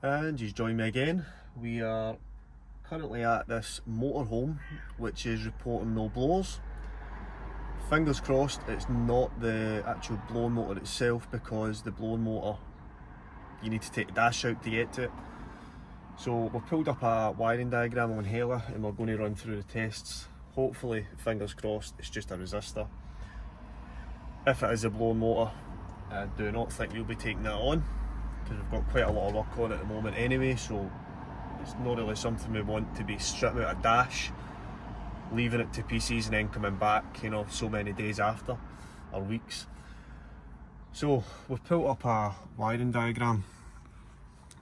And you join me again. We are currently at this motorhome which is reporting no blowers. Fingers crossed it's not the actual blower motor itself, because the blower motor, you need to take the dash out to get to it. So we've pulled up a wiring diagram on Hela and we're going to run through the tests. Hopefully, fingers crossed, it's just a resistor. If it is a blower motor, I do not think you'll be taking that on, because we've got quite a lot of work on at the moment anyway, so it's not really something we want to be stripping out a dash, leaving it to PCs and then coming back, so many days after, or weeks. So we've pulled up a wiring diagram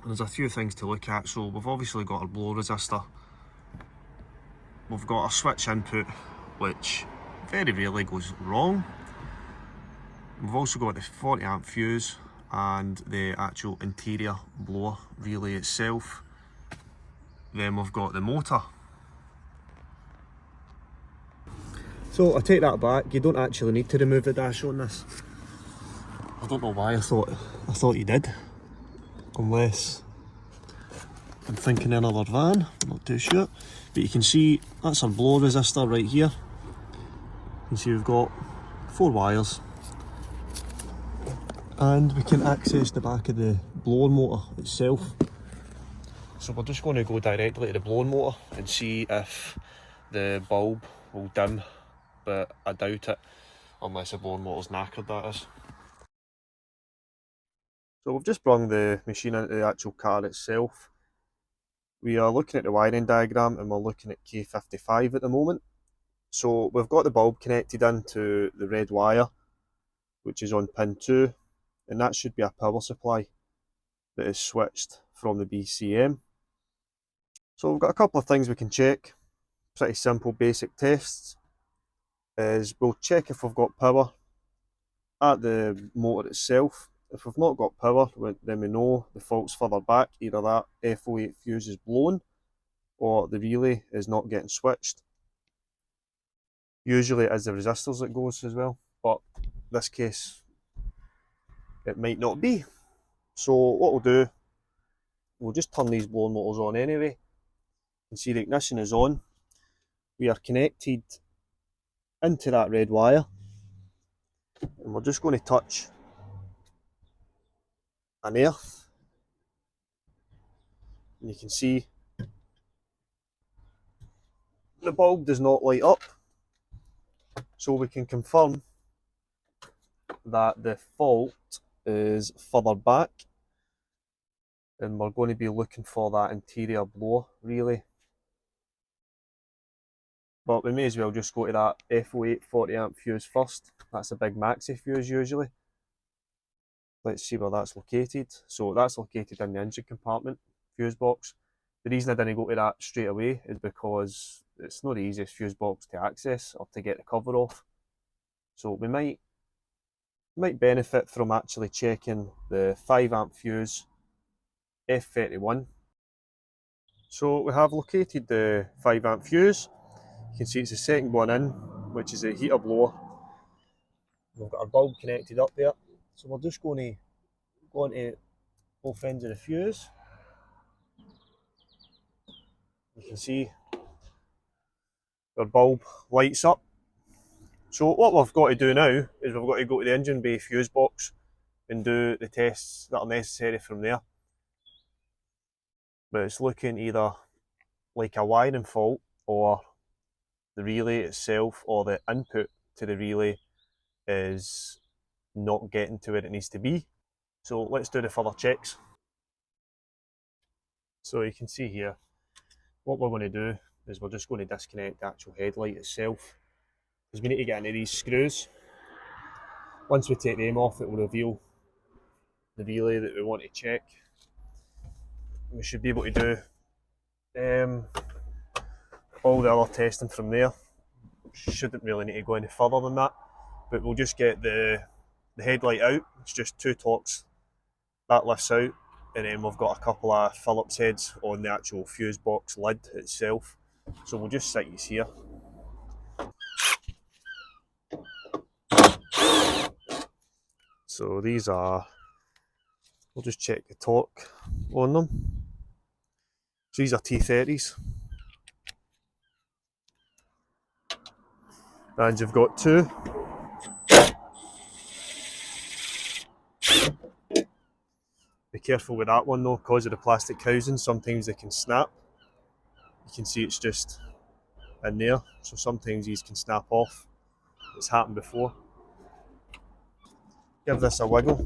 and there's a few things to look at. So we've obviously got our blower resistor, we've got our switch input, which very rarely goes wrong. We've also got the 40 amp fuse and the actual interior blower relay itself. Then we've got the motor. So I take that back, you don't actually need to remove the dash on this. I don't know why I thought you did, unless I'm thinking another van, I'm not too sure. But you can see that's our blower resistor right here. You can see we've got 4 wires, and we can access the back of the blower motor itself. So we're just going to go directly to the blower motor and see if the bulb will dim, but I doubt it, unless the blower motor's knackered, that is. So we've just brung the machine into the actual car itself. We are looking at the wiring diagram and we're looking at K55 at the moment. So we've got the bulb connected into the red wire, which is on pin 2, and that should be a power supply that is switched from the BCM. So we've got a couple of things we can check, pretty simple basic tests. Is we'll check if we've got power at the motor itself. If we've not got power, then we know the fault's further back, either that F08 fuse is blown or the relay is not getting switched. Usually it is the resistors that goes as well, but in this case it might not be. So what we'll do, we'll just turn these blower motors on anyway. You can see the ignition is on. We are connected into that red wire, and we're just going to touch an earth, and you can see the bulb does not light up, so we can confirm that the fault is further back, and we're going to be looking for that interior blower relay. But we may as well just go to that F08 40 amp fuse first. That's a big maxi fuse usually. Let's see where that's located. So that's located in the engine compartment fuse box. The reason I didn't go to that straight away is because it's not the easiest fuse box to access or to get the cover off. So we might benefit from actually checking the 5 amp fuse F31. So we have located the 5 amp fuse. You can see it's the second one in, which is a heater blower. We've got our bulb connected up there. So we're just going to go into both ends of the fuse. You can see our bulb lights up. So what we've got to do now is we've got to go to the engine bay fuse box and do the tests that are necessary from there. But it's looking either like a wiring fault, or the relay itself or the input to the relay is not getting to where it needs to be. So let's do the further checks. So you can see here, what we're going to do is we're just going to disconnect the actual headlight itself, because we need to get into these screws. Once we take them off, it will reveal the relay that we want to check. We should be able to do all the other testing from there. Shouldn't really need to go any further than that, but we'll just get the headlight out. It's just 2 torques that lifts out, and then we've got a couple of Phillips heads on the actual fuse box lid itself. So we'll just sit these here. So these are We'll just check the torque on them. So these are T30s. And you've got two. Be careful with that one though, because of the plastic housing, sometimes they can snap. You can see it's just in there, so sometimes these can snap off. It's happened before. Give this a wiggle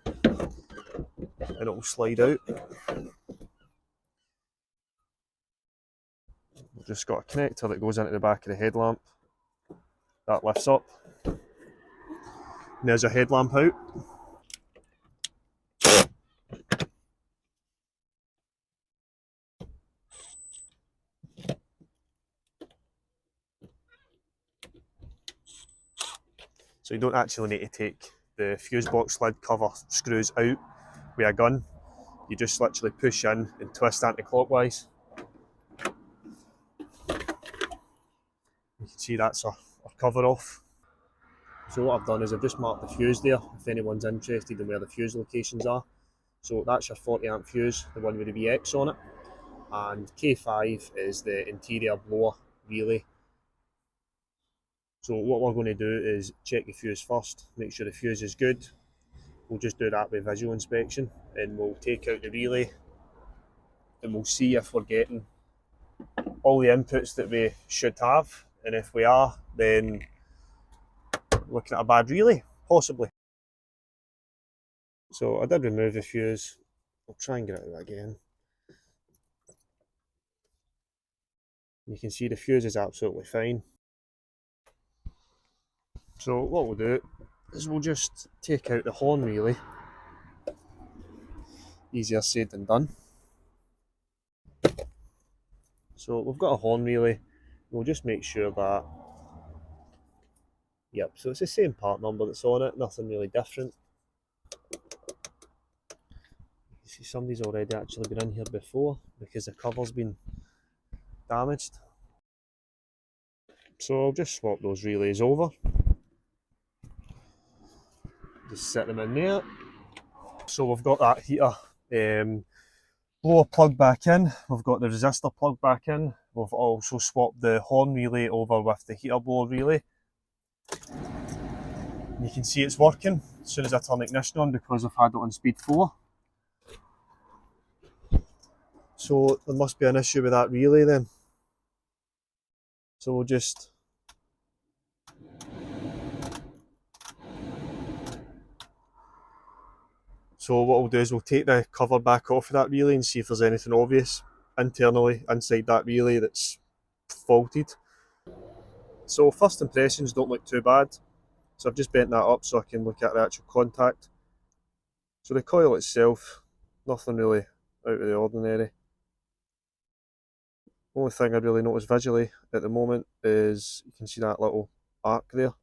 and it will slide out. We've just got a connector that goes into the back of the headlamp. That lifts up. And there's your headlamp out. So you don't actually need to take the fuse box lid cover screws out with a gun. You just literally push in and twist anti-clockwise. You can see that's our cover off. So what I've done is I've just marked the fuse there, if anyone's interested in where the fuse locations are. So that's your 40 amp fuse, the one with the VX on it. And K5 is the interior blower relay. So what we're going to do is check the fuse first, make sure the fuse is good. We'll just do that with visual inspection, and we'll take out the relay and we'll see if we're getting all the inputs that we should have, and if we are, then looking at a bad relay, possibly. So I did remove the fuse. I'll try and get it out again. You can see the fuse is absolutely fine. So what we'll do is we'll just take out the horn relay. Easier said than done. So we've got a horn relay. We'll just make sure that, yep, so it's the same part number that's on it, nothing really different. You see somebody's already actually been in here before because the cover's been damaged. So I'll just swap those relays over. Just set them in there. So we've got that heater blower plug back in. We've got the resistor plug back in. We've also swapped the horn relay over with the heater blower relay. And you can see it's working as soon as I turn ignition on because I've had it on speed 4. So there must be an issue with that relay then. So we'll just So what we'll do is we'll take the cover back off of that relay and see if there's anything obvious internally inside that relay that's faulted. So first impressions don't look too bad. So I've just bent that up so I can look at the actual contact. So the coil itself, nothing really out of the ordinary. Only thing I really notice visually at the moment is you can see that little arc there.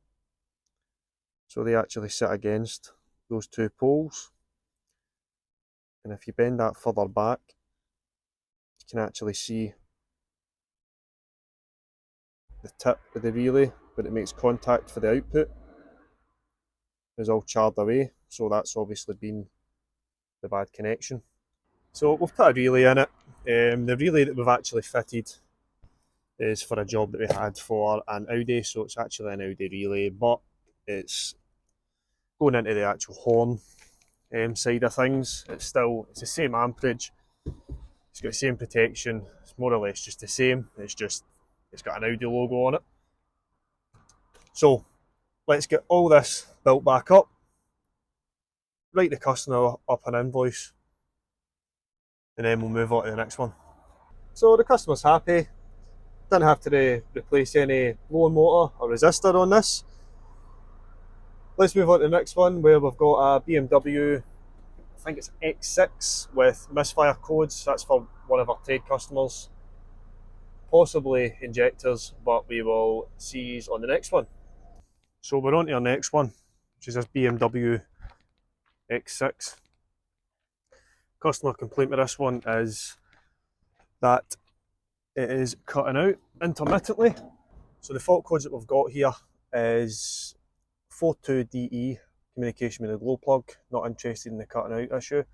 So they actually sit against those two poles. And if you bend that further back, you can actually see the tip of the relay where it makes contact for the output is all charred away, so that's obviously been the bad connection. So we've put a relay in it. The relay that we've actually fitted is for a job that we had for an Audi, so it's actually an Audi relay, but it's going into the actual horn side of things. It's the same amperage, it's got the same protection, it's more or less just the same, it's got an Audi logo on it. So let's get all this built back up, write the customer up an invoice, and then we'll move on to the next one. So the customer's happy, didn't have to replace any blower motor or resistor on this. Let's move on to the next one where we've got a BMW, I think it's X6 with misfire codes. That's for one of our trade customers. Possibly injectors, but we will see on the next one. So we're on to our next one, which is this BMW X6. Customer complaint with this one is that it is cutting out intermittently. So the fault codes that we've got here is 42DE communication with the glow plug, not interested in the cutting out issue.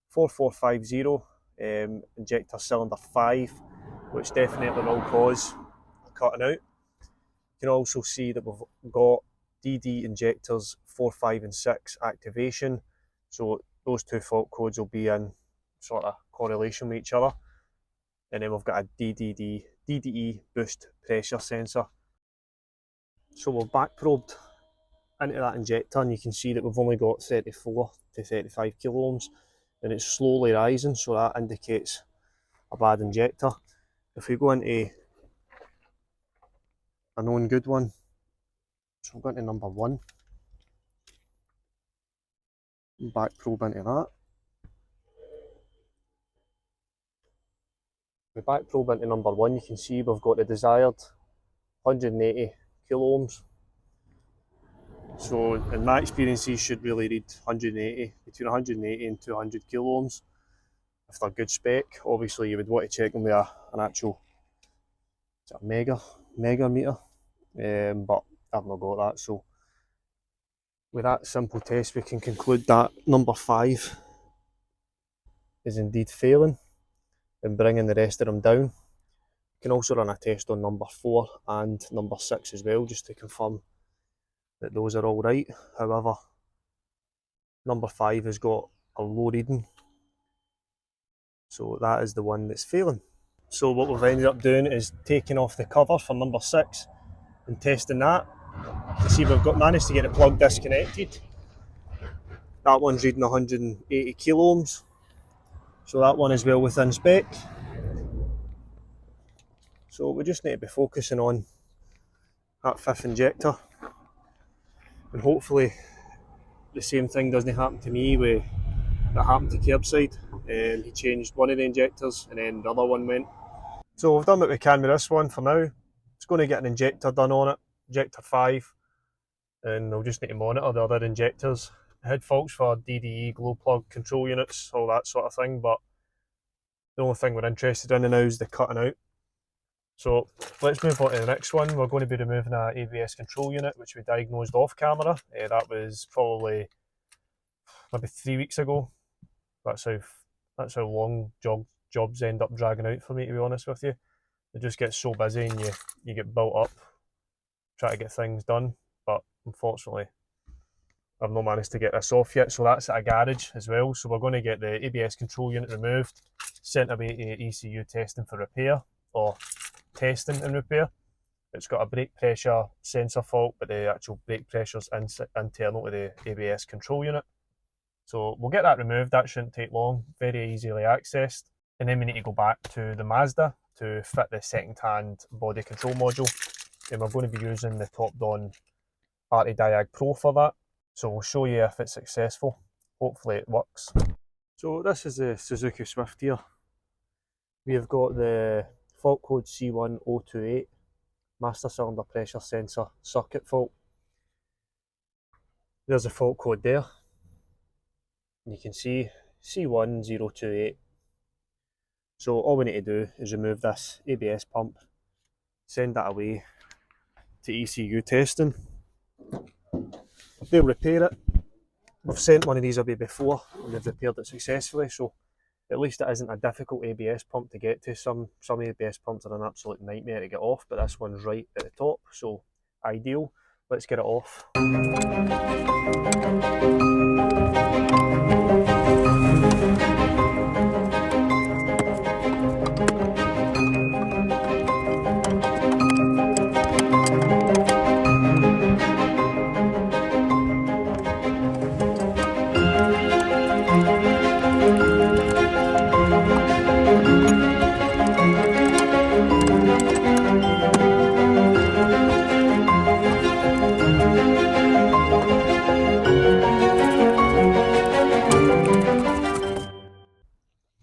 4450 injector cylinder 5, which definitely will cause a cutting out. You can also see that we've got DD injectors 4, 5 and 6 activation, so those two fault codes will be in sort of correlation with each other. And then we've got a DDE boost pressure sensor. So we've back probed into that injector, and you can see that we've only got 34 to 35 kilo ohms, and it's slowly rising, so that indicates a bad injector. If we go into a known good one, so we'll go into number 1, back probe into that. We back probe into number 1, you can see we've got the desired 180 kilo ohms. So in my experience, these should really read 180, between 180 and 200 kilo ohms. If they're good spec, obviously you would want to check them with an actual mega meter, but I've not got that. So with that simple test, we can conclude that number 5 is indeed failing and bringing the rest of them down. We can also run a test on number 4 and number 6 as well, just to confirm that those are all right. However, number 5 has got a low reading, so that is the one that's failing. So what we've ended up doing is taking off the cover for number 6 and testing that. You see we've managed to get the plug disconnected. That one's reading 180 kilo ohms, so that one is well within spec. So we just need to be focusing on that 5th injector, and hopefully the same thing doesn't happen to me that happened to Curbside. He changed one of the injectors and then the other one went. So we've done what we can with this one for now. It's going to get an injector done on it, injector 5, and we'll just need to monitor the other injectors. I had faults for DDE, glow plug, control units, all that sort of thing, but the only thing we're interested in now is the cutting out. So let's move on to the next one. We're going to be removing an ABS control unit, which we diagnosed off camera. That was probably maybe 3 weeks ago. That's how long jobs end up dragging out for me, to be honest with you. It just gets so busy and you get built up trying to get things done. But unfortunately, I've not managed to get this off yet. So that's at a garage as well. So we're going to get the ABS control unit removed, sent away to ECU testing for repair, or testing and repair. It's got a brake pressure sensor fault, but the actual brake pressure's internal to the ABS control unit. So we'll get that removed. That shouldn't take long, very easily accessed. And then we need to go back to the Mazda to fit the second-hand body control module. And we're going to be using the top-down ArtiDiag Pro for that. So we'll show you if it's successful. Hopefully it works. So this is the Suzuki Swift here. We have got the fault code C1028, master cylinder pressure sensor circuit fault. There's a fault code there. You can see C1028. So all we need to do is remove this ABS pump, send that away to ECU testing. They'll repair it. We've sent one of these away before and they've repaired it successfully, so at least it isn't a difficult ABS pump to get to. Some ABS pumps are an absolute nightmare to get off, but this one's right at the top, so ideal. Let's get it off.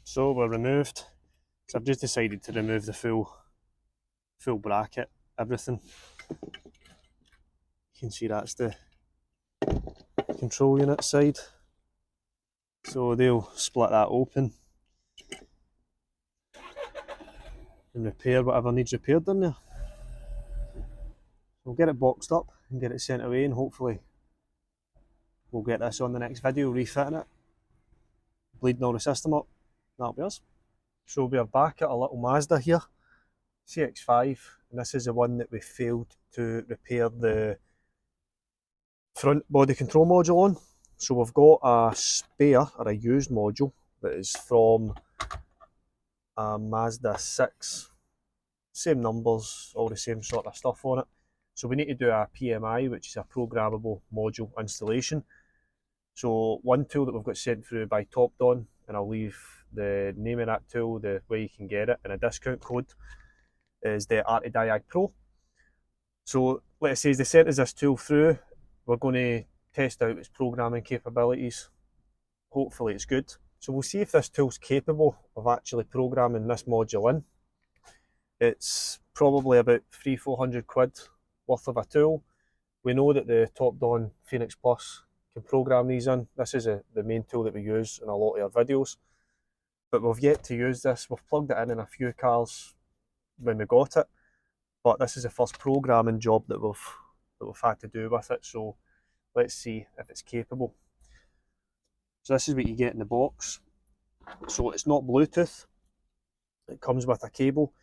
So we're removed, because I've just decided to remove the full bracket, everything. You can see that's the control unit side. So they'll split that open and repair whatever needs repaired in there. We'll get it boxed up and get it sent away, and hopefully we'll get this on the next video, refitting it, bleeding all the system up. That'll be us. So we are back at a little Mazda here, CX-5, and this is the one that we failed to repair the front body control module on. So we've got a spare, or a used module, that is from a Mazda 6. Same numbers, all the same sort of stuff on it. So we need to do a PMI, which is a programmable module installation. So one tool that we've got sent through by TopDon, and I'll leave the name of that tool, the way you can get it, and a discount code, is the ArtiDiag Pro. So like I say, they sent us this tool through. We're going to test out its programming capabilities. Hopefully it's good. So we'll see if this tool's capable of actually programming this module in. It's probably about 300-400 quid worth of a tool. We know that the TopDon Phoenix Plus can program these in. This is the main tool that we use in a lot of our videos. But we've yet to use this. We've plugged it in a few cars when we got it. But this is the first programming job that we've had to do with it. So let's see if it's capable. So this is what you get in the box. So it's not Bluetooth. It comes with a cable.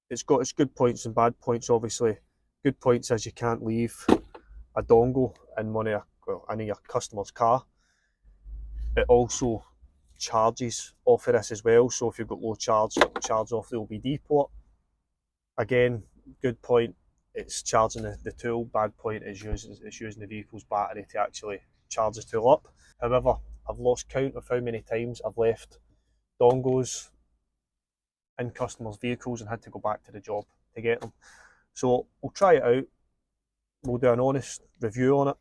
It's got its good points and bad points, obviously. Good points is you can't leave a dongle in any of your customer's car. It also charges off of this as well, so if you've got low charge, it will charge off the OBD port. Again, good point, it's charging the tool. Bad point is it's using the vehicle's battery to actually charge the tool up. However, I've lost count of how many times I've left dongles in customers' vehicles and had to go back to the job to get them. So we'll try it out. We'll do an honest review on it.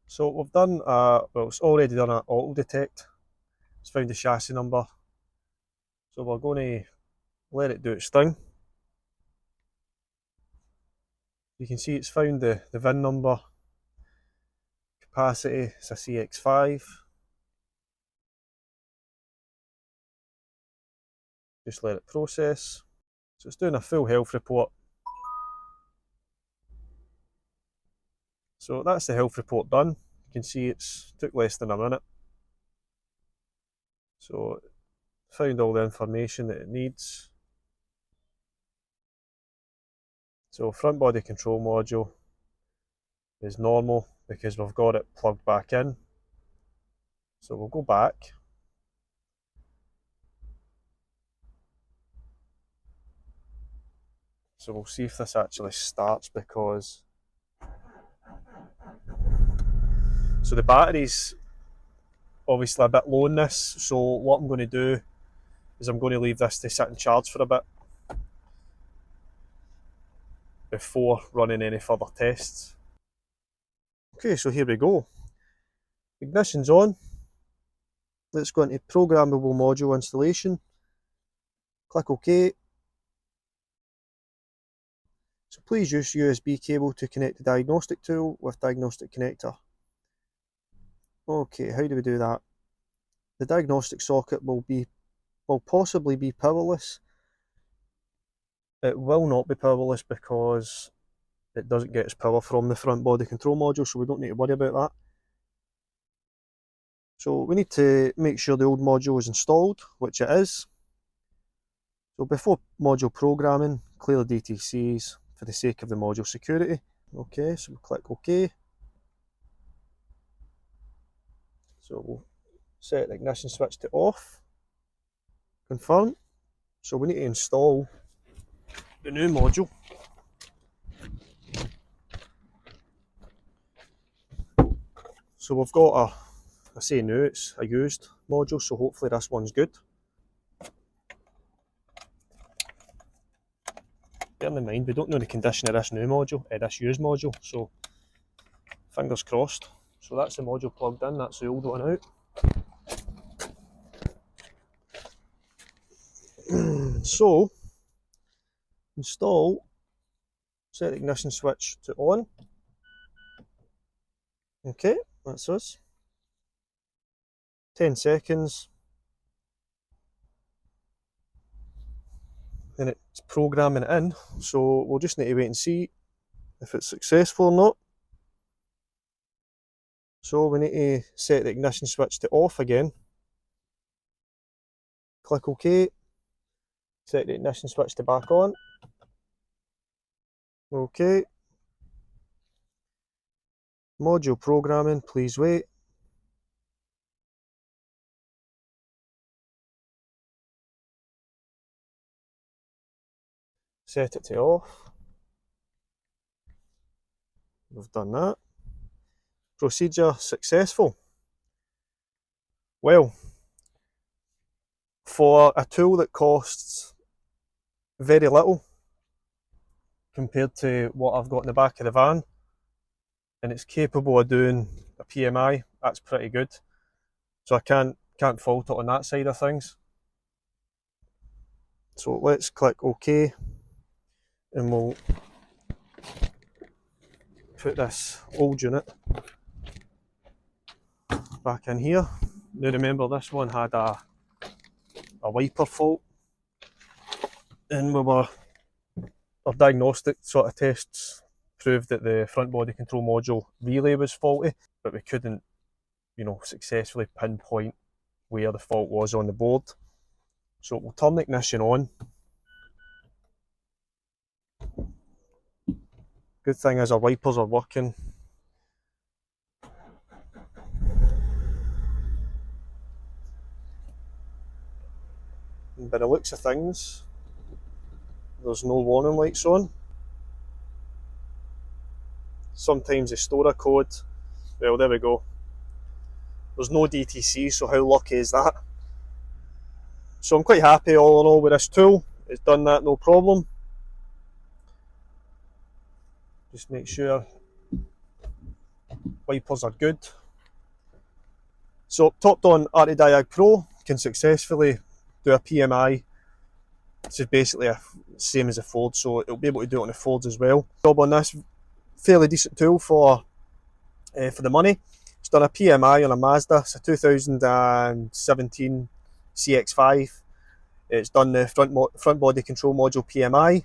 So we've done, well, it's already done an auto detect. It's found the chassis number. So we're going to let it do its thing. You can see it's found the VIN number. Capacity, it's a CX-5. Just let it process. So it's doing a full health report. So that's the health report done. You can see it's took less than a minute. So found all the information that it needs. So front body control module is normal because we've got it plugged back in. So we'll go back. So we'll see if this actually starts, because so the battery's obviously a bit low in this. So what I'm going to do is I'm going to leave this to sit and charge for a bit before running any further tests. Okay, so here we go. Ignition's on. Let's go into programmable module installation. Click OK. So please use USB cable to connect the diagnostic tool with diagnostic connector. Okay, how do we do that? The diagnostic socket will possibly be powerless. It will not be powerless because it doesn't get its power from the front body control module, so we don't need to worry about that. So we need to make sure the old module is installed, which it is. So before module programming, clear the DTCs for the sake of the module security. Okay, so we'll click OK. So we'll set the ignition switch to off. Confirm. So we need to install the new module. So we've got I say new, it's a used module, so hopefully this one's good. Bear in mind, we don't know the condition of this new module, this used module, so fingers crossed. So that's the module plugged in, that's the old one out. So, install, set the ignition switch to on. Okay, that's us. 10 seconds. Then it's programming it in, so we'll just need to wait and see if it's successful or not. So we need to set the ignition switch to off again. Click OK. Set the ignition switch to back on. OK. Module programming, please wait. Set it to off. We've done that. Procedure successful. Well, for a tool that costs very little compared to what I've got in the back of the van, and it's capable of doing a PMI, that's pretty good. So I can't fault it on that side of things. So let's click OK, and we'll put this old unit back in here. Now remember, this one had a wiper fault, and our diagnostic sort of tests proved that the front body control module relay was faulty, but we couldn't, successfully pinpoint where the fault was on the board. So we'll turn the ignition on. Good thing is our wipers are working. And by the looks of things, there's no warning lights on. Sometimes they store a code. Well, there we go. There's no DTC, so how lucky is that? So I'm quite happy all in all with this tool. It's done that no problem. Just make sure wipers are good. So topped on ArtiDiag Pro can successfully do a PMI. This is basically the same as a Ford, so it'll be able to do it on the Fords as well. Job on this, fairly decent tool for the money. It's done a PMI on a Mazda. It's a 2017 CX-5. It's done the front body control module PMI.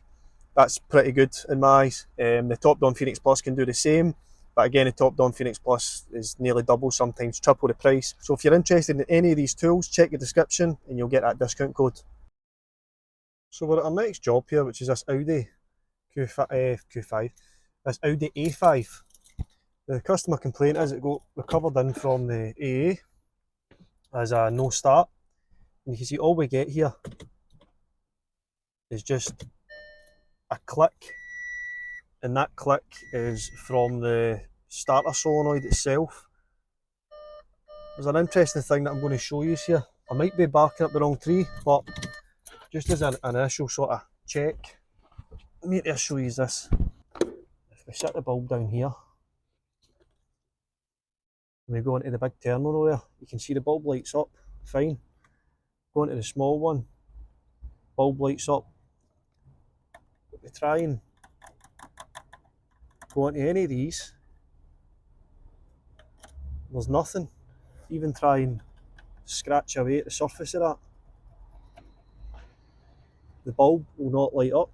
That's pretty good in my eyes. The top-down Phoenix Plus can do the same, but again, the top-down Phoenix Plus is nearly double, sometimes triple the price. So if you're interested in any of these tools, check the description and you'll get that discount code. So we're at our next job here, which is this Audi Q5, this Audi A5. The customer complaint is it got recovered in from the AA as a no start. And you can see all we get here is just a click, and that click is from the starter solenoid itself. There's an interesting thing that I'm going to show you here. I might be barking up the wrong tree, but just as an initial sort of check, let me just show you this. If we set the bulb down here, when we go into the big terminal there, you can see the bulb lights up, fine. Go into the small one, bulb lights up. If we try and go into any of these, there's nothing. Even try and scratch away at the surface of that, the bulb will not light up.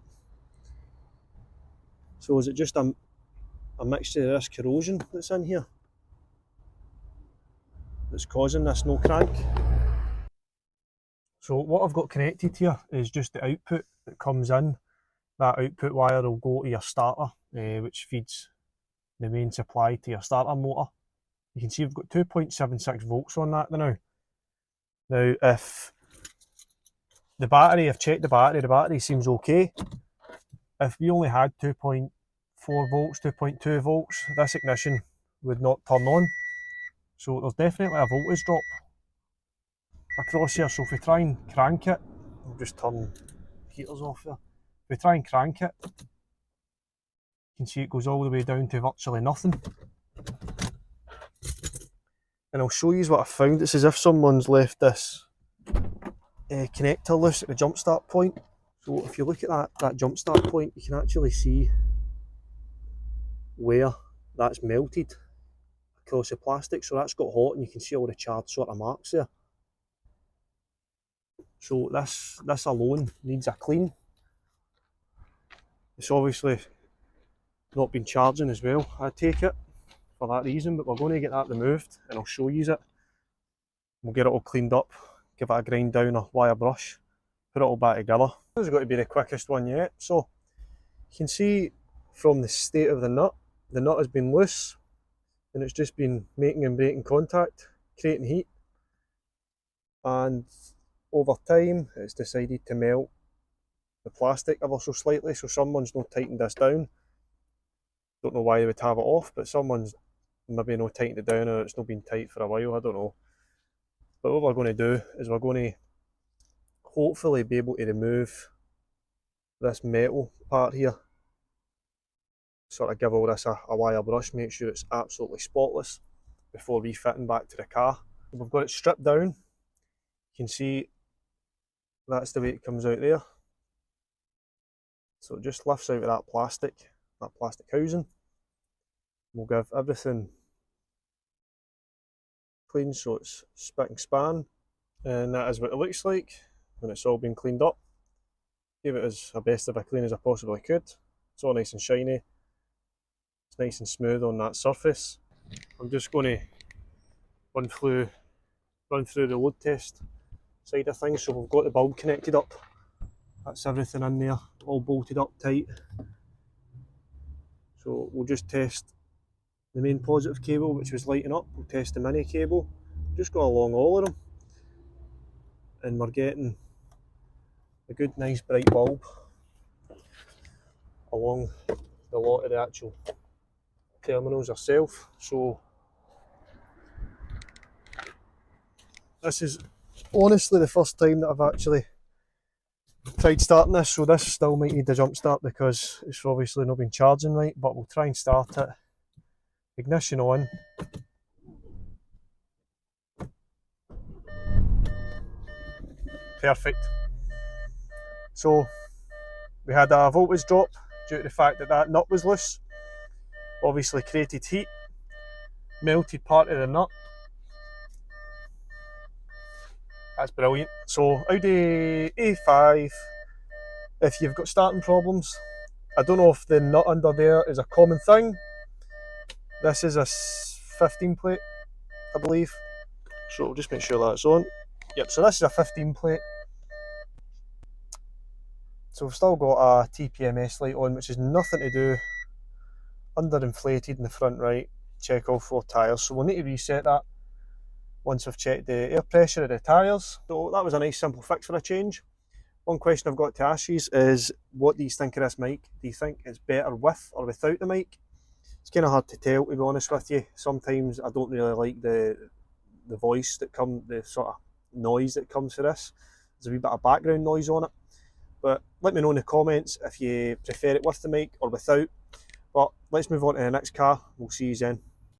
So is it just a mixture of this corrosion that's in here that's causing this no crank? So what I've got connected here is just the output that comes in. That output wire will go to your starter, which feeds the main supply to your starter motor. You can see we've got 2.76 volts on that now. Now if the battery, I've checked the battery seems okay. If we only had 2.4 volts, 2.2 volts, this ignition would not turn on. So there's definitely a voltage drop across here. So if we try and crank it, I'll just turn heaters off there. If we try and crank it, you can see it goes all the way down to virtually nothing. And I'll show you what I found. It's as if someone's left this connector loose at the jump start point. So if you look at that jump start point, you can actually see where that's melted across the plastic. So that's got hot and you can see all the charred sort of marks there. So this alone needs a clean. It's obviously not been charging as well, I take it, for that reason, but we're going to get that removed and I'll show you it. We'll get it all cleaned up, give it a grind down, a wire brush, put it all back together. This is going to be the quickest one yet. So you can see from the state of the nut has been loose and it's just been making and breaking contact, creating heat, and over time it's decided to melt the plastic ever so slightly, so someone's not tightened this down. Don't know why they would have it off, but someone's maybe not tightened it down, or it's not been tight for a while, I don't know. But what we're going to do is we're going to hopefully be able to remove this metal part here, sort of give all this a wire brush, make sure it's absolutely spotless before refitting back to the car. We've got it stripped down, you can see that's the way it comes out there. So it just lifts out of that plastic housing. We'll give everything clean so it's spick and span, and that is what it looks like when it's all been cleaned up. Gave it as best of a clean as I possibly could. It's all nice and shiny. It's nice and smooth on that surface. I'm just going to run through the load test side of things. So we've got the bulb connected up. That's everything in there, all bolted up tight. So we'll just test the main positive cable, which was lighting up. We'll test the mini cable. Just go along all of them, and we're getting a good nice bright bulb along the lot of the actual terminals herself. So this is honestly the first time that I've actually tried starting this, so this still might need a jump start because it's obviously not been charging right, but we'll try and start it. Ignition on. Perfect. So we had a voltage drop due to the fact that that nut was loose. Obviously created heat, melted part of the nut. That's brilliant. So Audi A5, if you've got starting problems, I don't know if the nut under there is a common thing. This is a 15 plate, I believe. So we'll just make sure that's on. Yep, so this is a 15 plate. So we've still got a TPMS light on, which is nothing to do. Underinflated in the front right. Check all 4 tyres. So we'll need to reset that once we've checked the air pressure of the tyres. So that was a nice simple fix for a change. One question I've got to ask you is, what do you think of this mic? Do you think it's better with or without the mic? It's kind of hard to tell, to be honest with you. Sometimes I don't really like the voice that comes, the sort of noise that comes for this. There's a wee bit of background noise on it. But let me know in the comments if you prefer it with the mic or without. But let's move on to the next car. We'll see you then.